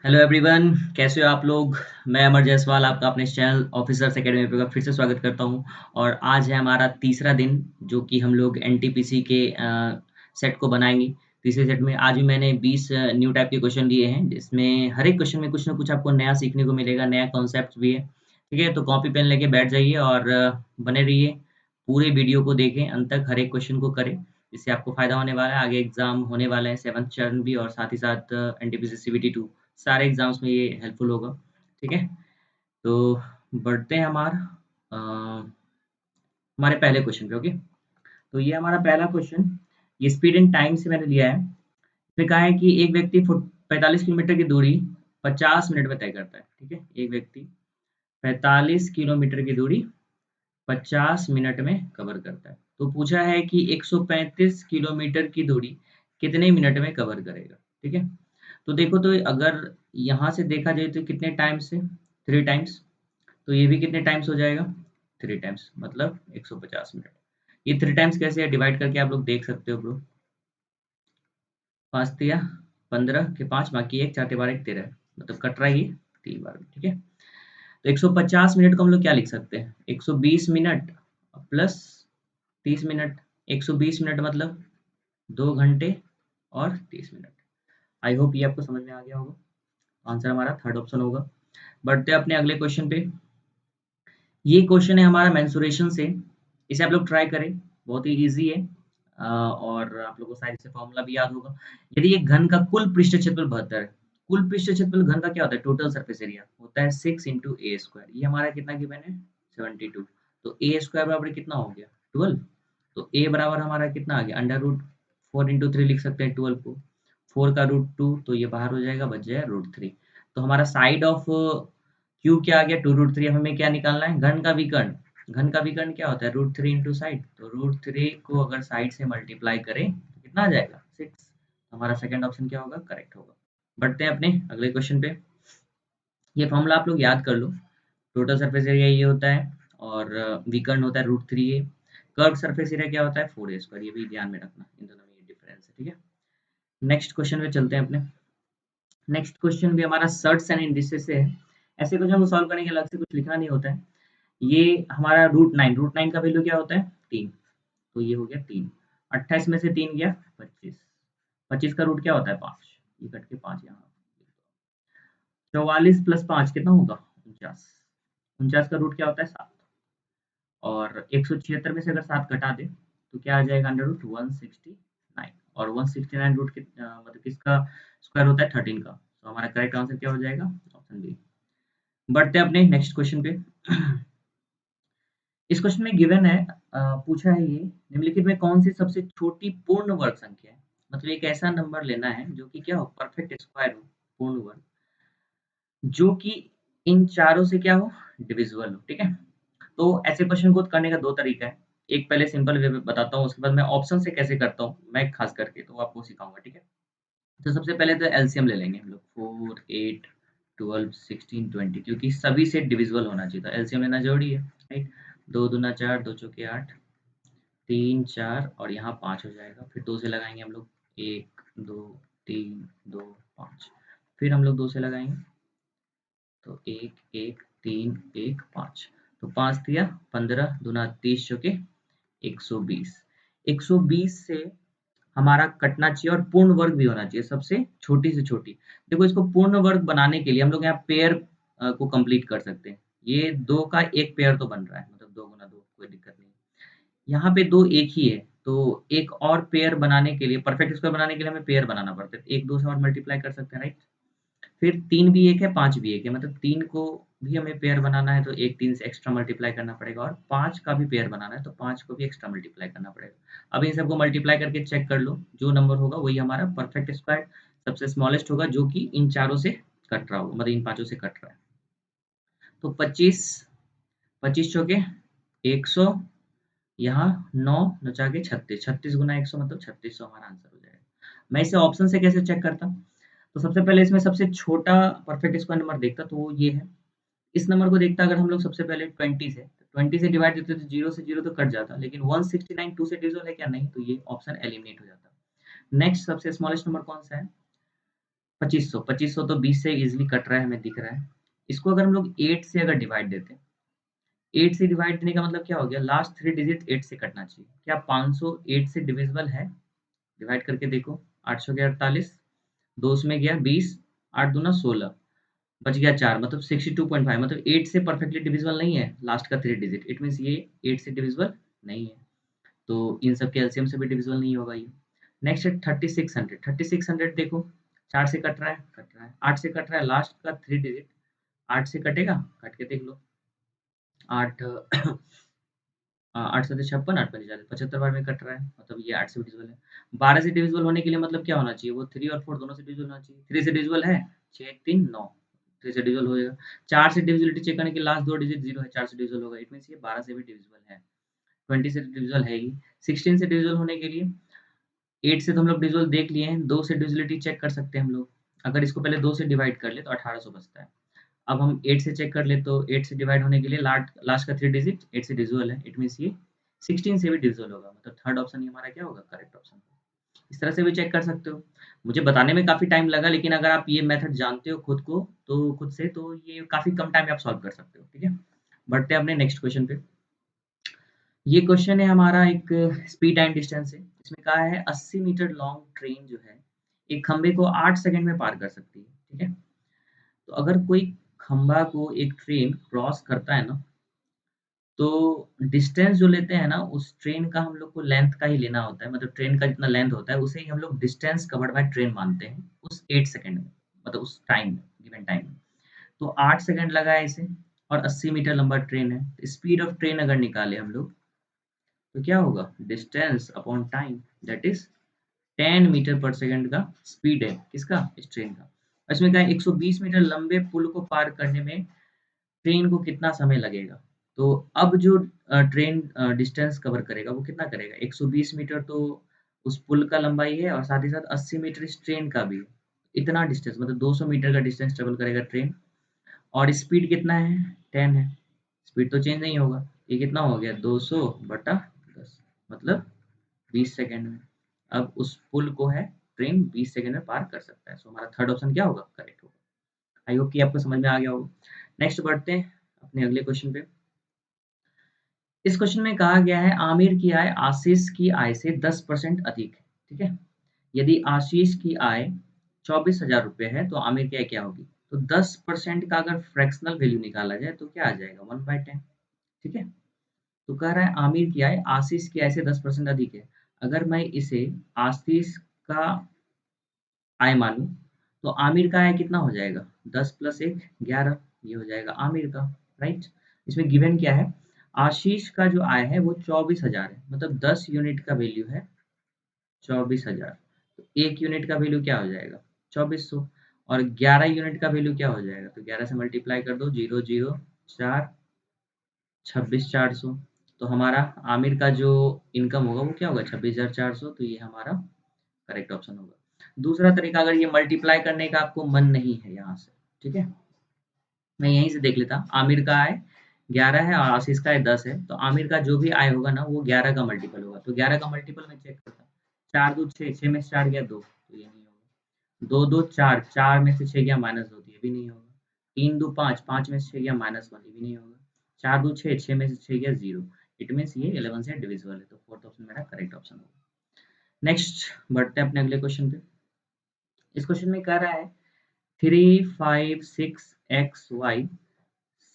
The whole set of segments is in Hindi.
हेलो एवरीवन, कैसे हो आप लोग। मैं अमर जायसवाल आपका अपने चैनल ऑफिसर्स एकेडमी पे फिर से स्वागत करता हूं। और आज है हमारा तीसरा दिन जो कि हम लोग एनटीपीसी के सेट को बनाएंगे। तीसरे सेट में आज भी मैंने 20 न्यू टाइप के क्वेश्चन लिए हैं, जिसमें हर एक क्वेश्चन में कुछ ना कुछ आपको नया सीखने को मिलेगा, नया कॉन्सेप्ट भी है। ठीक है, तो कॉपी पेन लेके बैठ जाइए और बने रहिए। पूरे वीडियो को देखें अंत तक, हर एक क्वेश्चन को करें। इससे आपको फायदा होने वाला है। आगे एग्जाम होने वाला है 7th चरण भी, और साथ ही साथ एनटीपीसी सीबीटी 2 सारे एग्जाम्स में ये हेल्पफुल होगा। ठीक है, तो बढ़ते हैं हमारे पहले क्वेश्चन पे। ओके, तो ये हमारा पहला क्वेश्चन, ये स्पीड एंड टाइम से मैंने लिया है। इसमें कहा है कि एक व्यक्ति 45 किलोमीटर की दूरी 50 मिनट में तय करता है। ठीक है, एक व्यक्ति 45 किलोमीटर की दूरी 50 मिनट में कवर करता है। तो पूछा है कि 135 किलोमीटर की दूरी कितने मिनट में कवर करेगा। ठीक है, तो देखो, तो अगर यहाँ से देखा जाए तो कितने टाइम्स से 3 टाइम्स, तो ये भी कितने टाइम्स हो जाएगा 3 टाइम्स, मतलब 150 मिनट। ये 3 टाइम्स कैसे है डिवाइड करके आप लोग देख सकते हो ब्रो। 5 तिया 15 के 5 बाकी 1 4 बार 1 13, मतलब कट रहा है ये 3 बार में। ठीक है, तो 150 मिनट को हम लोग क्या लिख सकते हैं, 120 मिनट प्लस 30 मिनट। 120 मिनट मतलब 2 घंटे और 30 मिनट। आई होप ये आपको समझ में आ गया होगा। आंसर हमारा थर्ड ऑप्शन होगा। बढ़ते हैं अपने अगले क्वेश्चन पे। ये क्वेश्चन है हमारा मेंसुरेशन से। इसे आप लोग ट्राई करें, बहुत ही ईजी है। और आप लोगों को शायद से फॉर्मूला भी याद होगा। यदि एक घन का कुल पृष्ठ क्षेत्रफल 72 है, कुल पृष्ठ क्षेत्रफल घन का क्या होता है, टोटल सरफेस एरिया होता है 6 इंटू ए स्क्वायर। ये हमारा कितना गिवन है 72। तो ए स्क्वायर बराबर कितना हो गया 12। तो ए बराबर हमारा कितना आ गया अंडर रूट 4 इंटू 3 लिख सकते हैं 12 को। 4 का रूट 2 तो ये बाहर हो जाएगा, बच जाएगा रूट 3। तो हमारा साइड ऑफ क्यू क्या आ गया 2 रूट 3। अब हमें क्या निकालना है, घन का विकर्ण। घन का विकर्ण क्या होता है रूट 3 इंटू साइड। तो रूट 3 को अगर साइड से मल्टीप्लाई करें तो कितना आ जाएगा 6। हमारा सेकंड ऑप्शन क्या होगा, करेक्ट होगा। बढ़ते हैं अपने अगले क्वेश्चन पे। ये फॉर्मूला आप लोग याद कर लो। टोटल सरफेस एरिया ये होता है, और विकर्ण होता है रूट 3 ए। कर्व सरफेस एरिया क्या होता है 4 ए स्क्वायर। ये भी ध्यान में रखना, इन दोनों में ये डिफरेंस है। ठीक है, नेक्स्ट क्वेश्चन पे चलते हैं अपने। नेक्स्ट क्वेश्चन भी हमारा सर्ट्स एंड इंडिसेस से है। ऐसे क्वेश्चन को सॉल्व करने के अलग से कुछ लिखना नहीं होता है। ये हमारा रूट 9 का वैल्यू क्या होता है 3। तो ये हो गया 3। 28 में से 3 गया 25। 25 का रूट क्या होता है 5। ये कट के 5 यहाँ। 44 प्लस 5 कितना होगा 49। 49 का रूट क्या होता है 7। और 176 में से अगर 7 घटा दे तो क्या आ जाएगा अंडर रूट 169। और 169 रूट मतलब किसका स्क्वायर होता है 13 का। तो हमारा करेक्ट आंसर क्या हो जाएगा, ऑप्शन बी। बढ़ते हैं अपने नेक्स्ट क्वेश्चन पे। इस क्वेश्चन में गिवन है, पूछा है ये, निम्नलिखित में कौन सी सबसे छोटी पूर्ण वर्ग संख्या है। मतलब एक ऐसा नंबर लेना है जो कि क्या हो, परफेक्ट स्क्वायर हो, पूर्ण वर्ग, जो कि इन चारों से क्या हो, डिविजिबल हो। ठीक है, तो ऐसे क्वेश्चन को करने का दो तरीका है। एक पहले सिंपल वे में बताता हूँ, उसके बाद मैं ऑप्शन से कैसे करता हूँ मैं खास करके तो आपको सिखाऊंगा। ठीक है, तो सबसे पहले तो एलसीएम ले लेंगे हम लोग। 4 8 12 16 20, क्योंकि सभी से डिविजिबल होना चाहिए, तो एलसीएम लेना जरूरी है। राइट, 2 दूना 4, 2 चौके 8, 3 4 और यहाँ 5 हो जाएगा। फिर 2 से लगाएंगे हम लोग, 1 2 3 2 5। फिर हम लोग 2 से लगाएंगे, तो 1 1 3 1 5। तो 5 दिया 15 दूना 30 चौके 120। 120 से हमारा कटना चाहिए, और पूर्ण वर्ग भी होना चाहिए सबसे छोटी से छोटी। देखो, इसको पूर्ण वर्ग बनाने के लिए हम लोग यहाँ पेयर को कंप्लीट कर सकते हैं। ये 2 का एक पेयर तो बन रहा है, मतलब 2 गुना 2, कोई दिक्कत नहीं। यहाँ पे 2 एक ही है, तो एक और पेयर बनाने के लिए, परफेक्ट स्क्वायर बनाने के लिए हमें पेयर बनाना पड़ता है। 1 2 से और मल्टीप्लाई कर सकते हैं, राइट। फिर 3 भी एक है, 5 भी एक है, मतलब 3 को भी हमें पेयर बनाना है तो 1 3 से एक्स्ट्रा मल्टीप्लाई करना पड़ेगा, और 5 का भी पेयर बनाना है तो 5 को भी एक्स्ट्रा मल्टीप्लाई करना पड़ेगा। अब इन सबको मल्टीप्लाई करके चेक कर लो, जो नंबर होगा वही हमारा परफेक्ट स्क्वायर सबसे स्मॉलेस्ट होगा, जो कि इन चारों से कट रहा होगा, मतलब इन पाँचों से कट रहा है। तो 25, 25 चौके 100, यहाँ 9 नचा के 36, 36 गुना 100 मतलब 3600 हमारा आंसर हो जाएगा। मैं इसे ऑप्शन से कैसे चेक करता हूँ, तो सबसे पहले इसमें सबसे छोटा परफेक्ट स्क्वायर नंबर देखता, तो वो ये है। इस नंबर को देखता अगर हम लोग सबसे पहले 20 से, तो 20 से डिवाइड देते तो 0 से 0 तो कट जाता, लेकिन 169 2 से डिविजिबल है क्या, नहीं, तो ये ऑप्शन एलिमिनेट हो जाता। नेक्स्ट सबसे स्मॉलेस्ट नंबर कौन सा है 2500 तो 20 से इजीली कट रहा है, हमें दिख रहा है। इसको अगर हम लोग 8 से अगर डिवाइड देते हैं, 8 से डिवाइड देने का मतलब क्या हो गया, लास्ट 3 डिजिट 8 से कटना चाहिए। क्या 500 8 से डिविजिबल है? डिवाइड करके देखो, 800 के 48, 2 उसमें गया 20, 8 दूना 16, बच गया 4, मतलब 62.5, मतलब 8 से परफेक्टली डिविजिबल नहीं है लास्ट का 3 डिजिट। इट मीन्स ये 8 से डिविजिबल नहीं है। तो इन सब के एलसीएम से भी डिविजिबल नहीं होगा ये। नेक्स्ट है 3600। 3600 देखो, 4 से कट रहा है, 8 से कट रहा है, लास्ट का 3 डिजिट 8 से कटेगा, कट के देख लो। 8 8 7 56, 8 5 40, 75 बार में कट रहा है, मतलब ये 8 से भी डिविजिबल है। 12 से डिविजिबल होने के लिए मतलब क्या होना चाहिए, वो 3 और 4 दोनों से डिविजिबल होना चाहिए। 3 से डिविजिबल है, 6 3 9, 3 से डिविजिबल हो जाएगा। 4 से डिविजिबिलिटी चेक करने के लास्ट 2 डिजिट 0 है, 4 से डिविजिबल होगा। इट मीन्स ये 12 से भी डिविजिबल है। 20 से डिविजिबल है ही। 16 से डिविजिबल होने के लिए 8 से तो हम लोग डिविजिबल देख लिए हैं, 2 से डिविजिबिलिटी चेक कर सकते हैं हम लोग। अगर इसको पहले 2 से डिवाइड कर ले तो 1800 बचता है। अब हम 8 से चेक कर ले तो 8 से डिवाइड होने के लिए लास्ट का 3 डिजिट 8 से डिविजिबल है। इट मीन्स ये 16 से भी डिविजिबल होगा, मतलब थर्ड ऑप्शन ही हमारा क्या होगा, करेक्ट ऑप्शन। इस तरह से भी चेक कर सकते हो। मुझे बताने में काफ़ी टाइम लगा, लेकिन अगर आप ये मेथड जानते हो खुद से तो ये काफ़ी कम टाइम में आप सॉल्व कर सकते हो, ठीक है? बढ़ते हैं अपने नेक्स्ट क्वेश्चन पे। ये क्वेश्चन है हमारा एक स्पीड एंड डिस्टेंस है। इसमें कहा है 80 मीटर लॉन्ग ट्रेन जो है, एक खंबे को 8 सेकंड में पार कर सकती है, ठीक है? तो अगर कोई खंबा को एक ट्रेन क्रॉस करता है ना, तो डिस्टेंस जो लेते हैं ना, उस ट्रेन का हम लोग को लेंथ का ही लेना होता है, मतलब ट्रेन का जितना लेंथ होता है उसे ही हम लोग डिस्टेंस कवर्ड बाय ट्रेन मानते हैं उस 8 सेकंड में, मतलब उस टाइम में, गिवन टाइम में। तो 8 सेकंड लगा है इसे, और 80 मीटर लंबा ट्रेन है। स्पीड ऑफ ट्रेन अगर निकाले हम लोग तो क्या होगा, distance upon time, that is 10 metre per second का स्पीड है किसका, इस ट्रेन का। इसमें क्या है, 120 मीटर लंबे पुल को पार करने में ट्रेन को कितना समय लगेगा। तो अब जो ट्रेन डिस्टेंस कवर करेगा वो कितना करेगा, 120 मीटर तो उस पुल का लंबाई है, और साथ ही साथ 80 मीटर इस ट्रेन का भी है। इतना डिस्टेंस मतलब 200 मीटर का डिस्टेंस ट्रेवल करेगा ट्रेन, और स्पीड कितना है, 10 है। स्पीड तो चेंज नहीं होगा। ये कितना हो गया, 200 बटा 10, मतलब 20 सेकंड में। अब उस पुल को है ट्रेन 20 सेकंड में पार कर सकता है। सो हमारा थर्ड ऑप्शन क्या होगा, करेक्ट होगा। आई होप कि आपको समझ में आ गया होगा। नेक्स्ट बढ़ते हैं अपने अगले क्वेश्चन पे। इस क्वेश्चन में कहा गया है आमिर की आय आशीष की आय से 10% अधिक है, ठीक है? यदि आशीष की आय 24,000 रुपये है तो आमिर की आय क्या होगी। तो 10% का अगर फ्रैक्शनल वैल्यू निकाला जाए तो क्या आ जाएगा, 1/10, ठीक है? तो कह रहा है आमिर की आय आशीष की आय से 10% अधिक है। अगर मैं इसे आशीष का आय मानूं तो आमिर का आय कितना हो जाएगा, 10 प्लस 1 11, ये हो जाएगा आमिर का, राइट? इसमें गिवन क्या है, आशीष का जो आय है वो 24,000 है, मतलब 10 यूनिट का वैल्यू है 24,000। तो 1 यूनिट का वैल्यू क्या हो जाएगा, 2400, और 11 यूनिट का वैल्यू क्या हो जाएगा, तो 11 से मल्टीप्लाई कर दो, 0 0 4, 26,400। तो हमारा आमिर का जो इनकम होगा वो क्या होगा, 26,400। तो ये हमारा करेक्ट ऑप्शन होगा। दूसरा तरीका, अगर ये मल्टीप्लाई करने का आपको मन नहीं है यहाँ से, ठीक है, मैं यहीं से देख लेता। आमिर का आय 11 है और आशीष का आय 10 है, तो आमिर का जो भी आय होगा ना वो 11 का मल्टीपल होगा। तो 11 का मल्टीपल मैं चेक करता, 4 2 6, 6 में से 4 गया 2, तो ये नहीं होगा। 2 2 4, 4 में से 6 गया -2, तो ये भी नहीं होगा। 3 2 5, 5 में से 6 गया -1, ये भी नहीं होगा। 4 2 6, 6 में से 6 गया 0। इट मीन्स ये 11 से डिविजिबल है, तो फोर्थ ऑप्शन मेरा करेक्ट ऑप्शन होगा। नेक्स्ट बढ़ते हैं अपने अगले क्वेश्चन पे। इस क्वेश्चन में कह रहा है 3 5 6 एक्स वाई,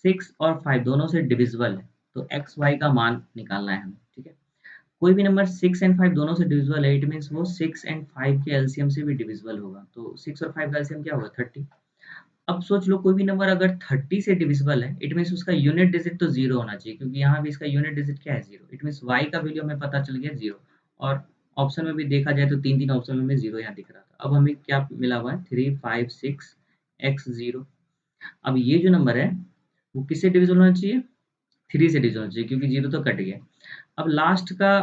6 और 5 दोनों से डिविजिबल है, तो एक्स वाई का मान निकालना है हमें, ठीक है? कोई भी नंबर 6 एंड 5 दोनों से डिविजिबल है, इट मीन्स वो 6 एंड 5 के एलसीएम से भी डिविजिबल होगा। तो 6 और 5 का एलसीएम क्या होगा, 30। अब सोच लो कोई भी नंबर अगर 30 से डिविजिबल है, इट मीन्स उसका यूनिट डिजिट तो 0 होना चाहिए, क्योंकि यहाँ भी इसका यूनिट डिजिट क्या है, 0। इट मीन्स y का वैल्यू हमें पता चल गया 0, और ऑप्शन में भी देखा जाए तो 3 3 ऑप्शन में 0 यहाँ दिख रहा था। अब हमें क्या मिला हुआ है, 3 5 6 x 0। अब ये जो नंबर है वो किससे डिविजिबल होना चाहिए, 3 से डिविजिबल होना चाहिए, क्योंकि 0 तो कट गया। अब लास्ट का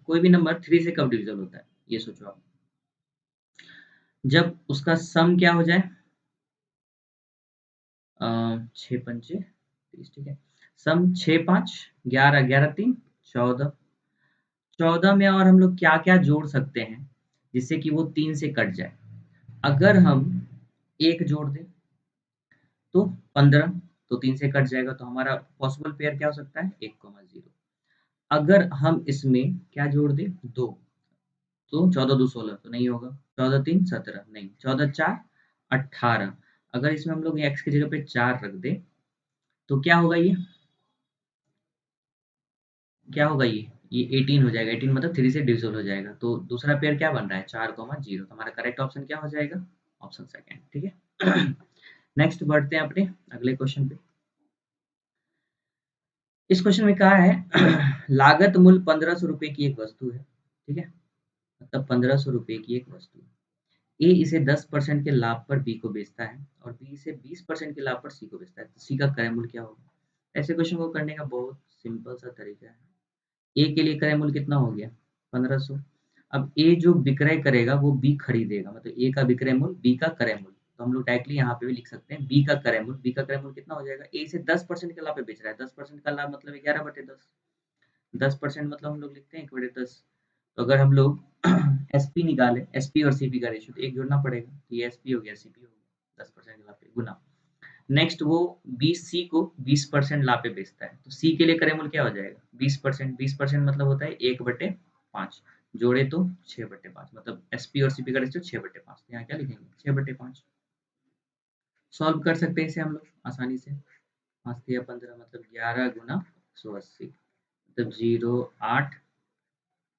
कोई भी नंबर 3 से कब डिविजिबल होता है, ये सोचो आप। जब उसका सम क्या हो जाए, 6 पंचे 30, ठीक है? सम 6 5 11, 11 3 14, 14 में और हम लोग क्या-क्या जोड़ सकते हैं जिससे कि वो 3 से कट जाए। अगर हम 1 जोड़ दें तो 15, तो 3 से कट जाएगा, तो हमारा पॉसिबल पेयर क्या हो सकता है 1,0। अगर हम इसमें क्या जोड़ दें 2, तो 14 2 16 तो नहीं होगा, 14 3 17 नहीं, 14 4 18। अगर इसमें हम लोग x की जगह पे 4 रख दें तो क्या होगा ये, क्या होगा ये 18 हो जाएगा। 18 मतलब 3 से डिविजिबल हो जाएगा, तो दूसरा पेयर क्या बन रहा है 4, 0। तो हमारा करेक्ट ऑप्शन क्या हो जाएगा, ऑप्शन सेकंड। ठीक है। नेक्स्ट बढ़ते हैं अपने अगले क्वेश्चन पे। इस क्वेश्चन में कहा है लागत मूल्य 1500 रुपए की एक वस्तु है, ठीक है, मतलब 1500 रुपए की एक वस्तु है। ए इसे 10% के लाभ पर बी को बेचता है और बी इसे 20% के लाभ पर सी को बेचता है, तो सी का क्रय मूल्य क्या होगा। ऐसे क्वेश्चन को करने का बहुत सिंपल सा तरीका है। ए के लिए क्रय मूल्य कितना हो गया 1500। अब ए जो विक्रय करेगा वो बी खरीदेगा, मतलब ए का विक्रय मूल्य बी का क्रय मूल्य, तो हम लोग डायरेक्टली यहाँ पे भी लिख सकते हैं बी का क्रय मूल्य। बी का क्रय मूल्य कितना हो जाएगा, ए से 10% के लाभ पे बेच रहा है, 10% का लाभ मतलब 11/10, 10% मतलब हम लोग लिखते हैं 1/10। तो अगर हम लोग एसपी निकाले, एसपी और सीपी का रेशियो, तो एक जोड़ना पड़ेगा, तो ये एसपी हो गया सीपी हो गया, 10% के लाभ पे गुना। नेक्स्ट वो 20 सी को 20% लाभ पे बेचता है, तो सी के लिए क्रय मूल्य क्या हो जाएगा 20%। 20% मतलब होता है 1/5, जोड़े तो 6/5, मतलब एसपी और सीपी का रेशियो 6/5। यहाँ क्या लिखेंगे 6/5। सॉल्व कर सकते हैं इसे हम लोग आसानी से। 5 या 15 मतलब 11 गुना 180, मतलब 08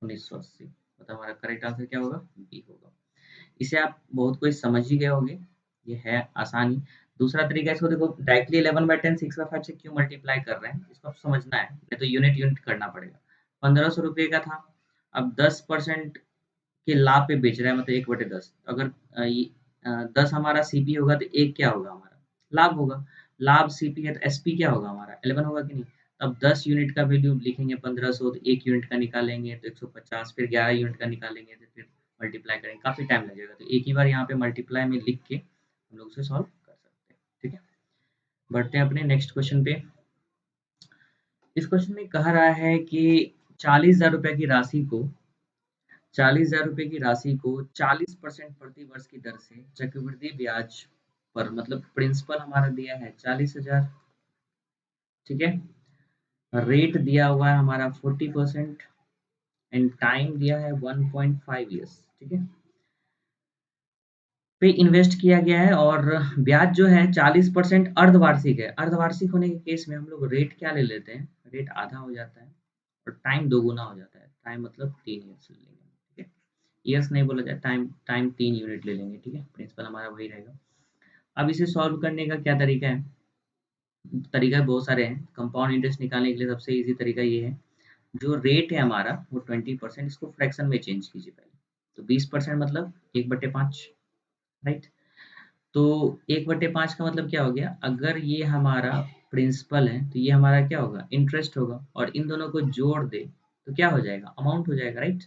1980, मतलब हमारा करेक्ट आंसर क्या होगा बी होगा। इसे आप बहुत कुछ समझ ही गए होंगे, ये है आसानी। दूसरा तरीका इसको देखो, डायरेक्टली 11/10 6/5 से क्यों मल्टीप्लाई कर रहे हैं, इसको आप समझना है, नहीं तो यूनिट यूनिट करना पड़ेगा। 1500 रुपये का था, अब 10% के लाभ पे बेच रहा है, मतलब 1/10। अगर 10 हमारा सीपी होगा तो एक क्या होगा हमारा लाभ होगा। लाभ सीपी है तो एसपी क्या होगा हमारा 11 होगा कि नहीं। अब 10 यूनिट का वैल्यू लिखेंगे 1500, तो 1 यूनिट का निकालेंगे तो 150, फिर 11 यूनिट का निकालेंगे तो फिर मल्टीप्लाई करेंगे, काफ़ी टाइम लगेगा, तो एक ही बार यहाँ पे मल्टीप्लाई में लिख के हम लोग उसे सॉल्व कर सकते हैं। ठीक है, बढ़ते हैं अपने नेक्स्ट क्वेश्चन पे। इस क्वेश्चन में कह रहा है कि 40,000 रुपए की राशि को 40,000 रुपए की राशि को 40% प्रति वर्ष की दर से चक्रवृद्धि ब्याज पर, मतलब प्रिंसिपल हमारा दिया है 40,000, ठीक है, रेट दिया हुआ है हमारा 40% एंड टाइम दिया है 1.5 ईयर्स, ठीक है, पे इन्वेस्ट किया गया है, और ब्याज जो है 40% अर्धवार्षिक है। अर्धवार्षिक होने के केस में हम लोग रेट क्या ले लेते हैं, रेट आधा हो जाता है और टाइम दोगुना हो जाता है। टाइम मतलब 3 ईयर्स ले लेंगे, ठीक है, ईयर्स नहीं बोला जाए, टाइम टाइम 3 यूनिट ले लेंगे, ठीक है, प्रिंसिपल हमारा वही रहेगा। अब इसे सॉल्व करने का क्या तरीका है, तरीका बहुत सारे हैं। कंपाउंड इंटरेस्ट निकालने के लिए सबसे इजी तरीका ये है, जो रेट है हमारा वो 20%, इसको फ्रैक्शन में चेंज कीजिए पहले, तो 20% मतलब 1/5, राइट। तो 1/5 का मतलब क्या हो गया, अगर ये हमारा प्रिंसिपल है तो ये हमारा क्या होगा इंटरेस्ट होगा, और इन दोनों को जोड़ दे तो क्या हो जाएगा अमाउंट हो जाएगा, राइट।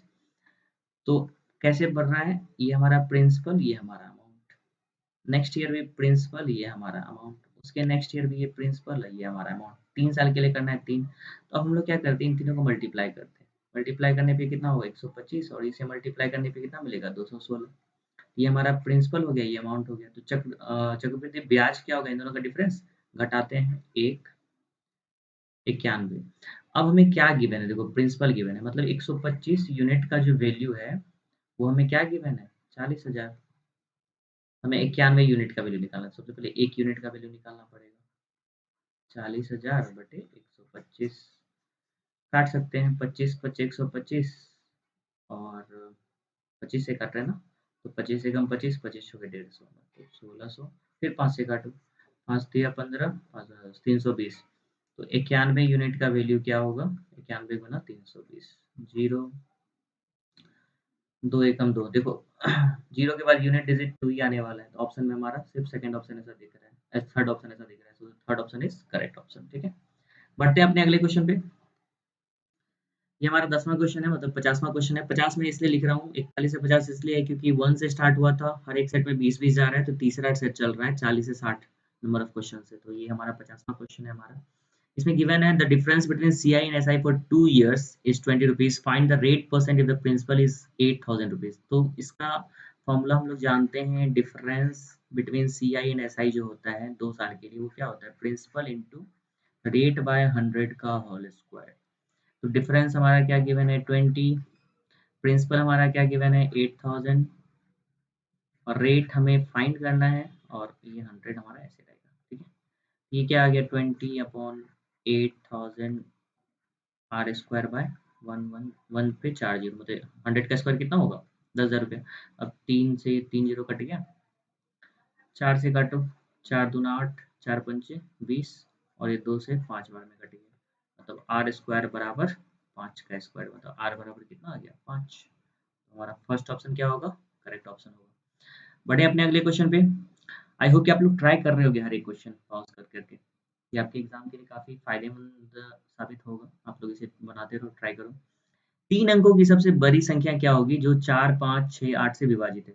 तो कैसे बढ़ रहा है, ये हमारा प्रिंसिपल ये हमारा अमाउंट, नेक्स्ट ईयर भी प्रिंसिपल ये हमारा अमाउंट, उसके नेक्स्ट ईयर भी ये प्रिंसिपल है ये हमारा अमाउंट, 3 साल के लिए करना है 3। तो अब हम लोग क्या करते हैं इन तीनों को मल्टीप्लाई करते हैं, मल्टीप्लाई करने पे कितना होगा 125, और इसे मल्टीप्लाई करने पे कितना मिलेगा 216। ये हमारा प्रिंसिपल हो गया, ये अमाउंट हो गया, तो चक्रवृद्धि ब्याज क्या होगा इन दोनों का डिफरेंस, घटाते हैं 191। अब हमें क्या गिवन है, देखो प्रिंसिपल गिवन है, मतलब 125 यूनिट का जो वैल्यू है वो हमें क्या गिवन है 40,000। हमें 91 यूनिट का वैल्यू निकालना है। सबसे पहले 1 यूनिट का वैल्यू निकालना पड़ेगा, 40,000/125, काट सकते हैं 25 25 125, और 25 से काट रहे हैं ना, तो 25 से कम 25, 25 हो गए 150, तो 1600, फिर 5 से काटो, 5 तिया 15, 320, तो 91 यूनिट का वैल्यू क्या होगा 91 गुना 320, जीरो, दो एकम दो, देखो जीरो के बाद यूनिट डिजिट 2 ही आने वाला है, तो ऑप्शन में हमारा सिर्फ सेकंड ऑप्शन ऐसा दिख रहा है, थर्ड ऑप्शन ऐसा दिख रहा है, तो third option is correct option. ठीक है, बढ़ते हैं अपने अगले क्वेश्चन पे। ये हमारा 10वां क्वेश्चन है, मतलब 50वां क्वेश्चन है। 50 में इसलिए लिख रहा हूँ, 41 से 50 इसलिए है क्योंकि 1 से स्टार्ट हुआ था, हर एक सेट में 20-20 जा रहा है, तो तीसरा सेट चल रहा है 40 से 60 नंबर ऑफ क्वेश्चन से, तो ये हमारा 50वां क्वेश्चन है हमारा। इसमें गिवन है the difference between CI and SI for 2 years is 20 rupees, find the rate percent if the principal is 8,000 rupees. तो इसका फॉर्मूला हम लोग जानते हैं, difference between CI and SI जो होता है 2 साल के लिए, वो क्या होता है, प्रिंसिपल इंटू रेट बाय 100 का होल स्क्वायर। तो डिफरेंस हमारा क्या गिवन है 20, प्रिंसिपल हमारा क्या गिवन है 8000, और रेट हमें फाइंड करना है, और ये 100 हमारा ऐसे रहेगा, ठीक है। ये क्या आ गया 20/8000 आर स्क्वायर बाय 1 पे 4 जीरो, मतलब 100 का स्क्वायर कितना होगा 10,000 रुपया। अब 3 से 3 जीरो कट गया, 4 से काटो, 4 दूना 8, 4 पंचे 20, और ये 2 से 5 बार में कट गया, मतलब आर स्क्वायर बराबर 5 का स्क्वायर, मतलब आर बराबर कितना आ गया 5। हमारा फर्स्ट ऑप्शन क्या होगा, करेक्ट ऑप्शन होगा। बढ़े अपने अगले क्वेश्चन पे। आई होप कि आप लोग ट्राई कर रहे होगे हर एक क्वेश्चन पॉज कर करके, ये आपके एग्जाम के लिए काफी फायदेमंद साबित होगा। आप लोग इसे बनाते रहो, ट्राई करो। 3 अंकों की सबसे बड़ी संख्या क्या होगी जो 4, 5, 6, 8 से विभाजित है।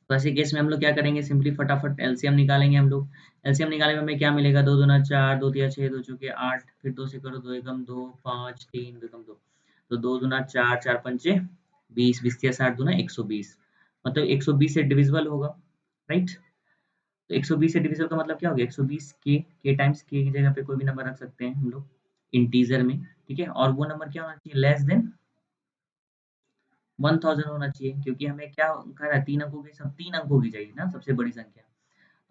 तो ऐसे केस में हम लोग क्या करेंगे, सिंपली फटाफट एलसीएम निकालेंगे हम लोग। एलसीएम निकालने में हमें क्या मिलेगा, 2 दूना 4, 2 तिया 6, 2 चौके 8, फिर 2 से करो, 2 एकम 2, 5, 3, 2 एकम 2, तो 2 दूना 4, 4 पंचे 20, 20 तिया 60 दूना 120, मतलब 120 से डिविजिबल होगा, राइट। तो 120 से डिविजिबल का मतलब क्या हो गया, 120 के टाइम्स के की जगह पे कोई भी नंबर रख सकते हैं हम लोग इंटीजर में, ठीक है। और वो नंबर क्या होना चाहिए, लेस देन 1000 होना चाहिए, क्योंकि हमें क्या कह रहा है, 3 अंकों की, सब 3 अंकों की चाहिए ना सबसे बड़ी संख्या। तो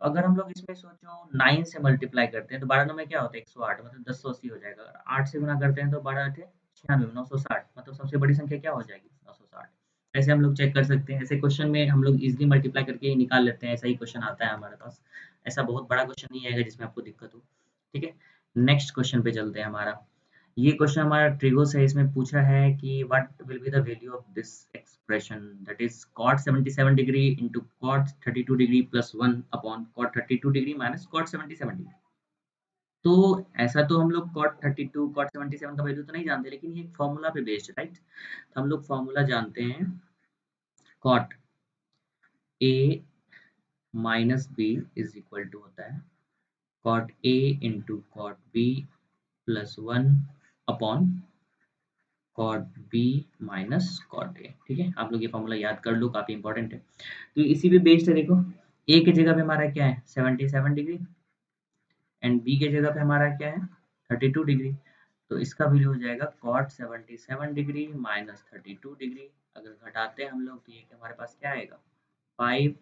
अगर हम लोग इसमें सोचो 9 से मल्टीप्लाई करते हैं तो 12 में क्या होता है 108, मतलब 1080 हो जाएगा। अगर 8 से गुना करते हैं तो 12 8 96, 960, मतलब सबसे बड़ी संख्या क्या हो जाएगी 960। ऐसे हम लोग चेक कर सकते हैं, ऐसे क्वेश्चन में हम लोग इजीली मल्टीप्लाई करके ही निकाल लेते हैं, ऐसा ही क्वेश्चन आता है हमारे पास। ऐसा बहुत बड़ा क्वेश्चन नहीं आएगा जिसमें आपको दिक्कत हो, ठीक है। नेक्स्ट क्वेश्चन पे चलते हैं हमारा। ये क्वेश्चन हमारा ट्रिगो से, इसमें पूछा है कि what will be the value of this expression, that is cot 77 degree into cot 32 degree plus 1 upon cot 32 degree minus cot 77 degree. तो ऐसा तो हम लोग cot 32 cot 77 का वैल्यू तो नहीं जानते, लेकिन ये फॉर्मूला पे बेस्ड है, राइट। तो हम लोग फॉर्मूला जानते हैं, cot a minus b is equal to होता है cot a into cot b plus 1 upon cot b minus cot a, ठीक है। आप लोग ये फॉर्मूला याद कर लो, काफी इंपॉर्टेंट है। तो इसी पे बेस्ड है, देखो a की जगह पे हमारा क्या है 77 डिग्री, एंड b के जगह पे हमारा क्या है 32 डिग्री। तो इसका वैल्यू हो जाएगा cot 77 डिग्री माइनस 32 डिग्री। अगर घटाते हैं हम लोग तो ये हमारे पास क्या आएगा 5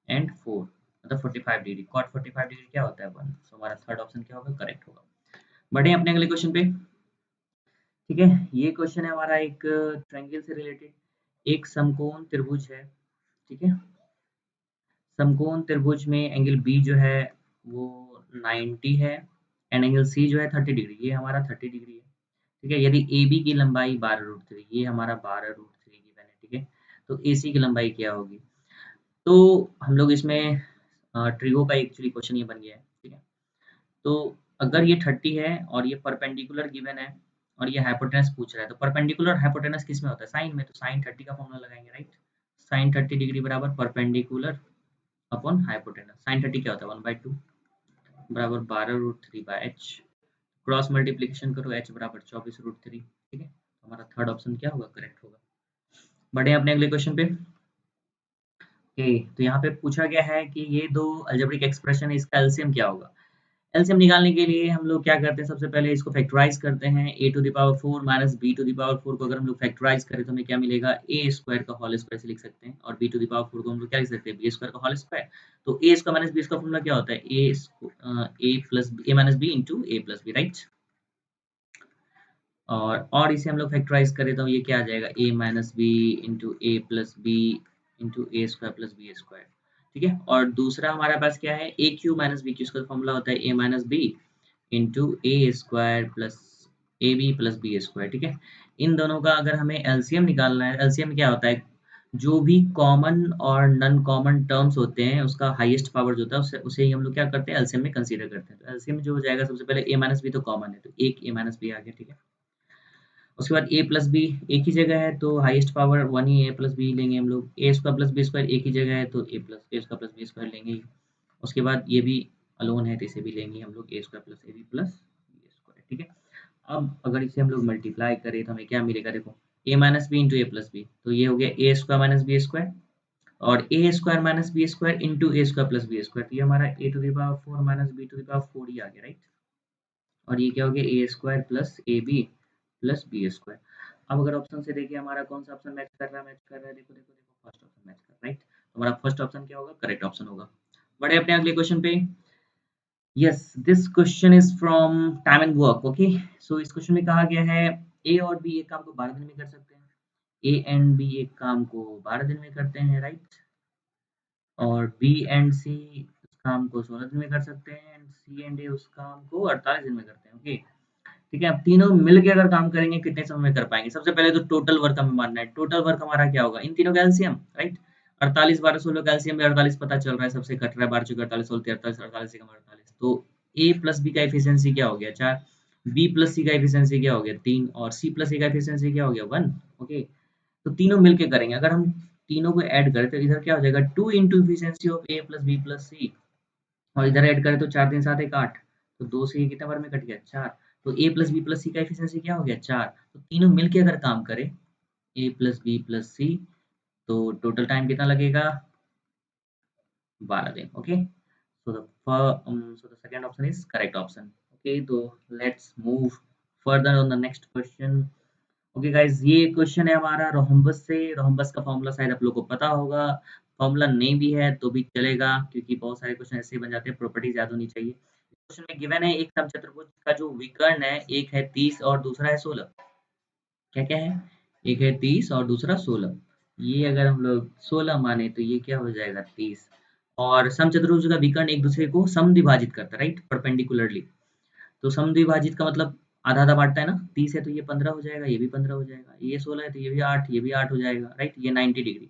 एंड 4, मतलब 45 डिग्री। cot 45 डिग्री क्या होता है 1, तो हमारा थर्ड ऑप्शन क्या होगा, करेक्ट होगा। बढ़े अपने अगले क्वेश्चन पे, ठीक है। ये क्वेश्चन है हमारा एक ट्रायंगल से रिलेटेड। एक समकोण त्रिभुज है, ठीक है। समकोण त्रिभुज में एंगल बी जो है वो 90 है, एंड एंगल सी जो है 30 डिग्री, ये हमारा 30 डिग्री है, ठीक है। यदि ए बी की लंबाई 12√3, ये हमारा 12√3 की है, ठीक है। तो ए सी की लंबाई क्या होगी। तो हम लोग इसमें ट्रिगो का एक्चुअली क्वेश्चन ये बन गया है, ठीक है। तो अगर ये 30 है और ये परपेंडिकुलर गिवन है और ये हाइपोटेनस पूछ रहा है, तो परपेंडिकुलर हाइपोटेनस किस में होता है, साइन में। तो साइन 30 का फॉर्मूला लगाएंगे, राइट। साइन 30 डिग्री बराबर परपेंडिकुलर अपॉन हाइपोटेनस। साइन 30 क्या होता है 1/2 बराबर 12√3/h, क्रॉस मल्टीप्लीकेशन करो h बराबर 24√3, ठीक है। तो हमारा थर्ड ऑप्शन क्या होगा, करेक्ट होगा। बढ़े अपने अगले क्वेश्चन पे। ओके, तो यहाँ पे पूछा गया है कि ये दो अलजेब्रिक एक्सप्रेशन है, इसका एलसीएम क्या होगा। एलसीएम निकालने के लिए हम लोग क्या करते हैं, सबसे पहले इसको फैक्टराइज करते हैं। a⁴ माइनस b⁴ को अगर हम लोग फैक्टराइज करें तो हमें क्या मिलेगा, a स्क्वायर का होल स्क्वायर से लिख सकते हैं, और b⁴ को हम लोग क्या लिख सकते हैं, b स्क्वायर का होल स्क्वायर। तो a स्क्वायर माइनस b का फॉर्मूला क्या होता है, a minus b into a plus B, right. और इसे हम लोग फैक्टराइज करें तो ये क्या आ जाएगा, a minus B into A plus B into A square plus B square, ठीक है। और दूसरा हमारे पास क्या है, A cube minus B cube, इसका फॉर्मूला होता है a minus B into A square plus A B plus B square, ठीक है। इन दोनों का अगर हमें एलसीएम निकालना है, एलसीएम क्या होता है, जो भी कॉमन और नॉन कॉमन टर्म्स होते हैं उसका हाईएस्ट पावर जो होता है उसे ही हम लोग क्या करते हैं, एलसीएम में कंसीडर करते हैं। तो एलसीएम जो हो जाएगा, सबसे पहले a माइनस बी तो कॉमन है, तो एक a माइनस बी आ गया, ठीक है। उसके बाद ए प्लस बी एक ही जगह है तो हाईएस्ट पावर 1 ही ए प्लस बी लेंगे हम लोग। A square plus B square एक ही जगह है तो ए स्क्वायर प्लस बी स्क्वायर लेंगे ही। उसके बाद ये भी अलोन है तो इसे भी लेंगे हम लोग, A square plus A B plus B square, ठीक है। अब अगर इसे हम लोग मल्टीप्लाई करें तो हमें क्या मिलेगा, देखो A minus B into A plus B, तो ये हो गया A square minus B square और A square minus B square into A square plus B square, तो ये हमारा A to the power 4 minus B to the power 4 ही आ गया, राइट। और ये क्या हो गया, A square plus A B plus B square. अब अगर ऑप्शन से देखिए हमारा कौन सा ऑप्शन मैच कर रहा है, देखो देखो देखो, फर्स्ट ऑप्शन मैच कर रहा है, राइट। तो हमारा फर्स्ट ऑप्शन क्या होगा, करेक्ट ऑप्शन होगा। बढ़े अपने अगले क्वेश्चन पे। Yes, this question is from time and work, okay. So इस क्वेश्चन में कहा गया है ए और बी एक काम को 12 दिन में कर सकते हैं, ए एंड बी एक काम को 12 दिन में करते हैं, राइट। और बी एंड सी उस काम को 16 दिन में कर सकते हैं, एंड सी एंड डी उस काम को 48 दिन में करते हैं, ओके। ठीक है, अब तीनों मिलके अगर काम करेंगे कितने समय में कर पाएंगे। सबसे पहले तो टोटल वर्क हमें मानना है, टोटल वर्क हमारा क्या होगा, इन तीनों का एलसीएम, राइट। 48 12 16 का एलसीएम में 48 पता चल रहा है, सबसे कट रहा है, 12 चौके 48 16 43 48 से कम 48, तो ए प्लस बी का एफिशिएंसी क्या हो गया 4, बी प्लस सी का एफिशिएंसी क्या हो गया 3, और सी प्लस ए का एफिशिएंसी क्या हो गया 1, ओके। तो तीनों मिलके करेंगे, अगर हम तीनों को ऐड करें तो इधर क्या हो जाएगा 2 into efficiency of A plus B plus C, और इधर ऐड करें तो 4 3 7 1 8, तो 2 से ये कितना बार में कट गया 4, तो ए प्लस बी प्लस सी का एफिशिएंसी क्या हो गया 4, तो तीनों मिलके अगर काम करें ए प्लस बी प्लस सी, तो टोटल टाइम कितना लगेगा 12 दिन, okay. So the second option is correct option. Okay, so let's move further on the next question. Okay guys, ये क्वेश्चन है हमारा रोहम्बस से। रोहम्बस का फॉर्मूला शायद आप लोगों को पता होगा, फॉर्मूला नहीं भी है तो भी चलेगा, क्योंकि बहुत सारे क्वेश्चन ऐसे ही बन जाते हैं, प्रॉपर्टीज याद होनी चाहिए। क्वेश्चन में गिवन है एक समचतुर्भुज का जो विकर्ण है, एक है 30 और दूसरा है 16। क्या क्या है, एक है 30 और दूसरा 16। ये अगर हम लोग 16 माने तो ये क्या हो जाएगा 30, और समचतुर्भुज का विकर्ण एक दूसरे को समद्विभाजित करता है, राइट, परपेंडिकुलरली। तो समद्विभाजित का मतलब आधा आधा बांटता है ना, 30 है तो ये 15 हो जाएगा, ये भी 15 हो जाएगा, ये 16 है तो ये भी 8, ये भी 8 हो जाएगा, राइट, ये 90 डिग्री।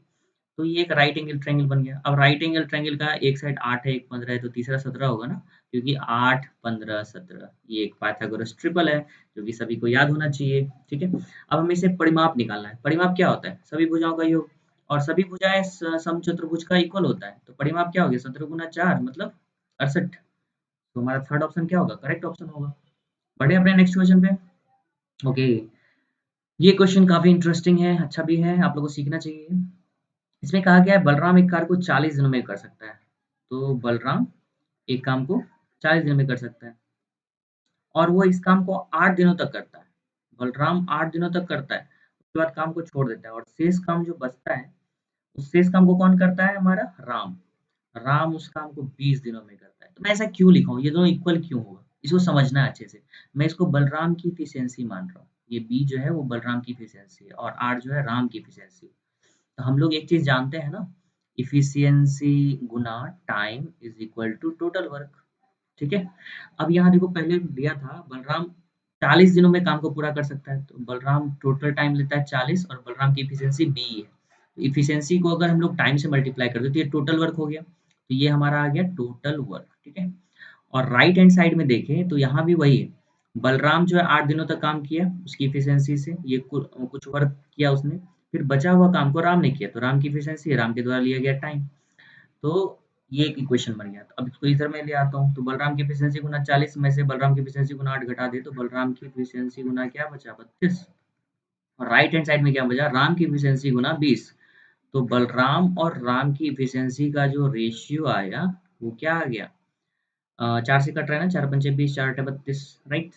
तो ये एक राइट एंगल ट्रायंगल बन गया। अब राइट एंगल ट्रायंगल का एक साइड 8 है, एक 15 है, तो तीसरा 17 होगा ना, क्योंकि 8 15 17 ये एक पाइथागोरस ट्रिपल है, जो कि सभी को याद होना चाहिए, ठीक है। अब हमें इसे परिमाप निकालना है। परिमाप क्या होता है, सभी भुजाओं का योग, और सभी भुजाएं समचतुर्भुज का इक्वल होता है, तो परिमाप क्या हो गया 17 गुना 4 मतलब 68। तो हमारा थर्ड ऑप्शन क्या होगा, करेक्ट ऑप्शन होगा। बढ़े अपने नेक्स्ट क्वेश्चन पे। ओके, ये क्वेश्चन काफी इंटरेस्टिंग है, अच्छा भी है, आप लोगों को सीखना चाहिए। इसमें कहा गया है बलराम एक कार्य को 40 दिनों में कर सकता है। तो बलराम एक काम को 40 दिनों में कर सकता है, और वो इस काम को 8 दिनों तक करता है। बलराम 8 दिनों तक करता है, उसके बाद काम को छोड़ देता है, और शेष काम जो बचता है, उस शेष काम को कौन करता है, हमारा राम। राम उस काम को 20 दिनों में करता है। तो मैं ऐसा क्यों लिखा हूँ, ये दोनों इक्वल क्यों होगा, इसको समझना है अच्छे से। मैं इसको बलराम की इफिशियंसी मान रहा हूँ, ये बी जो है वो बलराम की इफिशियंसी है, और आर जो है राम की इफिशियंसी। तो हम लोग एक चीज जानते हैं ना, इफिशियंसी गुना time is equal to total work, ठीक है। अब यहाँ देखो पहले दिया था बलराम 40 दिनों में काम को पूरा कर सकता है, तो बलराम टोटल टाइम लेता है 40, और बलराम की इफिशियंसी बी है। तो इफिशियंसी को अगर हम लोग टाइम से मल्टीप्लाई कर दे तो ये टोटल वर्क हो गया, तो ये हमारा आ गया टोटल वर्क, ठीक है। और राइट हैंड साइड में देखें तो यहाँ भी वही है, बलराम जो है 8 दिनों तक काम किया उसकी इफिशियंसी से, ये कुछ वर्क किया उसने, फिर बचा हुआ काम को राम ने किया, तो राम की इफिशियंसी राम के द्वारा लिया गया टाइम। तो ये एक इक्वेशन बन गया। तो अब इसको इधर मैं ले आता हूँ, तो बलराम की एफिशिएंसी गुना 40 में से बलराम की एफिशिएंसी गुना 8 घटा दे, तो बलराम की एफिशिएंसी गुना क्या बचा 32, और राइट हैंड साइड में क्या बचा, राम की एफिशिएंसी गुना 20। तो बलराम और राम की एफिशिएंसी का जो रेशियो आया वो क्या आ गया, 4 से कट रहा है ना, 4 पंचे 20 4 अट्ठे 32, राइट।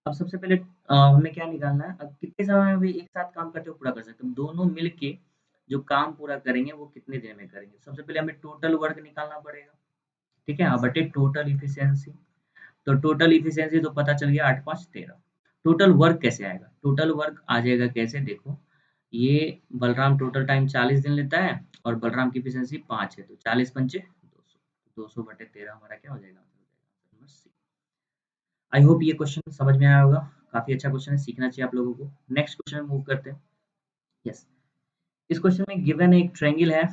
अब सबसे पहले हमें क्या निकालना है, अब कितने समय में भी एक साथ काम करते हुए पूरा कर सकते हैं, दोनों मिलके जो काम पूरा करेंगे वो कितने दिन में करेंगे। सबसे पहले हमें टोटल वर्क निकालना पड़ेगा, ठीक है, बटे टोटल इफिशियंसी। तो टोटल इफिशियंसी तो पता चल गया 8 5 13। टोटल वर्क कैसे आएगा, टोटल वर्क आ जाएगा कैसे, देखो ये बलराम टोटल टाइम 40 दिन लेता है, और बलराम की इफिशियंसी 5 है, तो 40 पंचे 200, 200 बटे 13 हमारा क्या हो जाएगा, नंबर सी। आई होप ये क्वेश्चन समझ में आया होगा, काफी अच्छा क्वेश्चन है, सीखना चाहिए आप लोगों को। नेक्स्ट क्वेश्चन में मूव करते हैं। यस, इस क्वेश्चन में गिवन एक ट्रायंगल है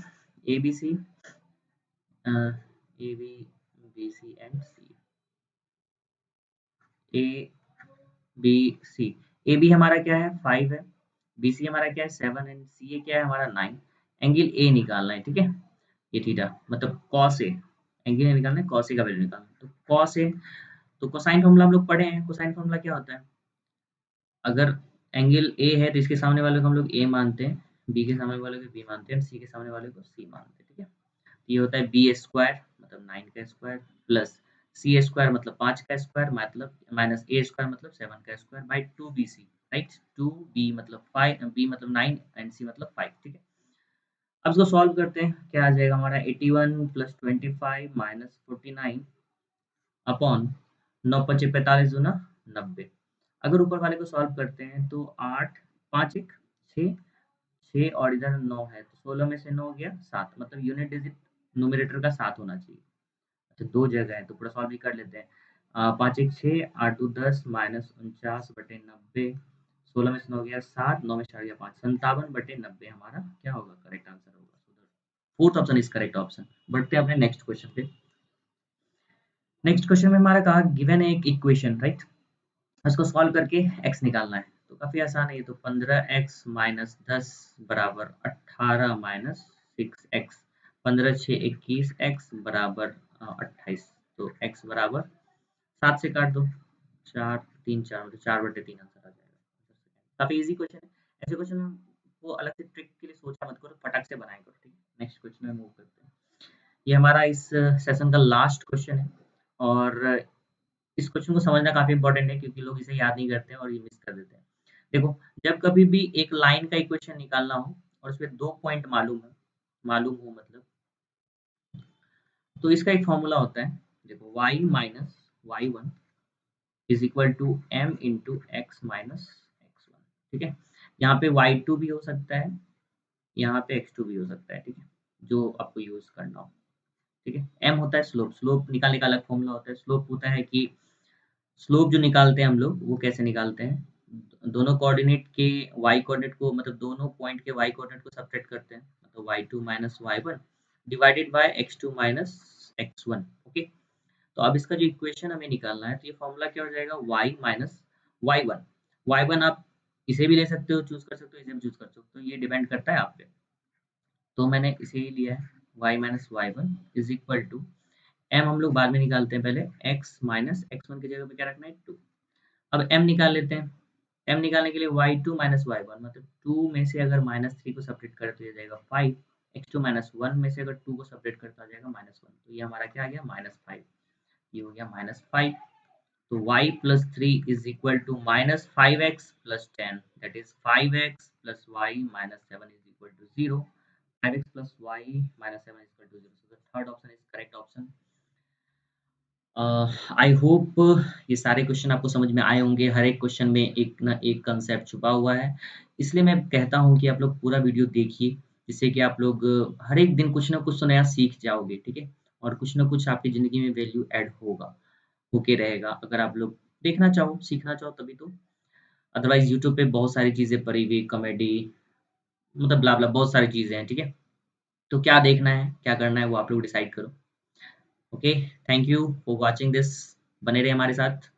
A B C, A B C and C, A B C. A B हमारा क्या है 5 है, बी सी हमारा क्या है 7, एंड सी ए क्या है हमारा 9। एंगल ए निकालना है, ठीक है, ये थीटा मतलब कॉस ए, एंगल ए निकालना है, कॉस ए का वैल्यू निकालना है, तो कॉस ए, तो कोसाइन फॉर्मूला हम लोग पढ़े हैं, कोसाइन फॉर्मूला क्या होता है, अगर एंगल ए है तो इसके सामने वाले को हम लोग ए मानते हैं, बी के सामने वाले को बी मानते हैं, सी के सामने वाले को सी मानते हैं, ठीक है। ये होता है बी स्क्वायर मतलब 9 का स्क्वायर प्लस सी स्क्वायर मतलब 5 का स्क्वायर मतलब माइनस ए स्क्वायर मतलब 7 का square by 2 B C, right. 2 B मतलब 5, बी मतलब 9 एंड सी मतलब 5, ठीक है। अब इसको सॉल्व करते हैं, क्या आ जाएगा हमारा 81 प्लस 25 माइनस 49 अपॉन 9 पचे 45 दूना 90। अगर ऊपर वाले को सॉल्व करते हैं तो 8 5 1 6 6 और इधर 9 है तो 16 में से 9 गया 7, मतलब यूनिट डिजिट न्यूमरेटर का 7 होना चाहिए। अच्छा, दो जगह है तो पूरा सॉल्व भी कर लेते हैं। 5 1 6 8 2 10 माइनस 49/90, 16 में से 9 गया 7, 9 में से 4 गया 5, 57/90 हमारा क्या होगा, करेक्ट आंसर होगा। Fourth option is correct option. बढ़ते हैं अपने नेक्स्ट क्वेश्चन पे। नेक्स्ट क्वेश्चन में हमारा कहा गिवन एक इक्वेशन, राइट, उसको सॉल्व करके x निकालना है। तो काफी आसान है ये, तो 15x माइनस 10 बराबर 18 माइनस 6x, 15 6 21 x बराबर 28। तो x बराबर 7 से काट दो, 4 3 4 मतलब 4/3 आंसर आ जाएगा। काफी इजी क्वेश्चन है। ऐसे क्वेश्चन को अलग से ट्रिक के लिए सोचा मत करो, फटाक से बनाया करो, ठीक है। नेक्स्ट क्वेश्चन में मूव करते हैं। ये हमारा इस सेशन का लास्ट क्वेश्चन है और इस क्वेश्चन को समझना काफ़ी इम्पोर्टेंट है क्योंकि लोग इसे याद नहीं करते हैं और ये मिस कर देते हैं। देखो, जब कभी भी एक लाइन का इक्वेशन निकालना हो और उसमें 2 पॉइंट मालूम हो मतलब, तो इसका एक फ़ॉर्मूला होता है। देखो y minus y1 is equal to m into x minus x1, ठीक है? यहाँ पे y2 भी हो सकता है, यहाँ पे x2 भी हो सकता है, ठीक है? जो आपको यूज़ करना हो, ठीक है? m होता है स्लोप, स्लोप निकालने का अलग फ़ॉर्मूला होता है। स्लोप होता है कि स्लोप जो निकालते हैं हम लोग वो कैसे निकालते हैं, दोनों कोऑर्डिनेट के y कोऑर्डिनेट को मतलब दोनों पॉइंट के y कोऑर्डिनेट को सब्ट्रैक्ट करते हैं, मतलब y2 minus y1 divided by x2 minus x1, okay. तो अब इसका जो इक्वेशन हमें निकालना है तो ये फॉर्मूला क्या हो जाएगा, y माइनस y1। y1 आप इसे भी ले सकते हो, चूज कर सकते हो, इसे भी चूज कर सकते हो, ये डिपेंड करता है आप पे। तो मैंने इसे ही लिया है, y minus y1 is equal to m हम लोग बाद में निकालते हैं, पहले x माइनस x1 की जगह पे क्या रखना है 2। अब m निकाल लेते हैं। m निकालने के लिए y2 माइनस y1 मतलब 2 में से अगर -3 को सब्ट्रैक्ट करें तो ये जाएगा 5, x2 माइनस 1 में से अगर 2 को सब्ट्रैक्ट करें तो आ जाएगा -1, तो ये हमारा क्या आ गया -5। ये हो गया -5। तो y plus 3 is equal to -5x plus 10, that is 5x plus y minus 7 is equal to 0। 5x plus y minus 7 is equal to 0, so the third option is correct option. I hope ये सारे क्वेश्चन आपको समझ में आए होंगे। हर एक क्वेश्चन में एक ना एक कंसेप्ट छुपा हुआ है, इसलिए मैं कहता हूँ कि आप लोग पूरा वीडियो देखिए, जिससे कि आप लोग हर एक दिन कुछ ना कुछ तो नया सीख जाओगे, ठीक है। और कुछ ना कुछ आपकी ज़िंदगी में वैल्यू ऐड होगा, होके रहेगा, अगर आप लोग देखना चाहो, सीखना चाहो तभी तो। अदरवाइज यूट्यूब पे बहुत सारी चीज़ें पड़ी हुई, कॉमेडी मतलब ब्ला ब्ला बहुत सारी चीज़ें हैं, ठीक है। तो क्या देखना है क्या करना है वो आप लोग डिसाइड करो। Okay, thank you for watching this, बने रहे हमारे साथ।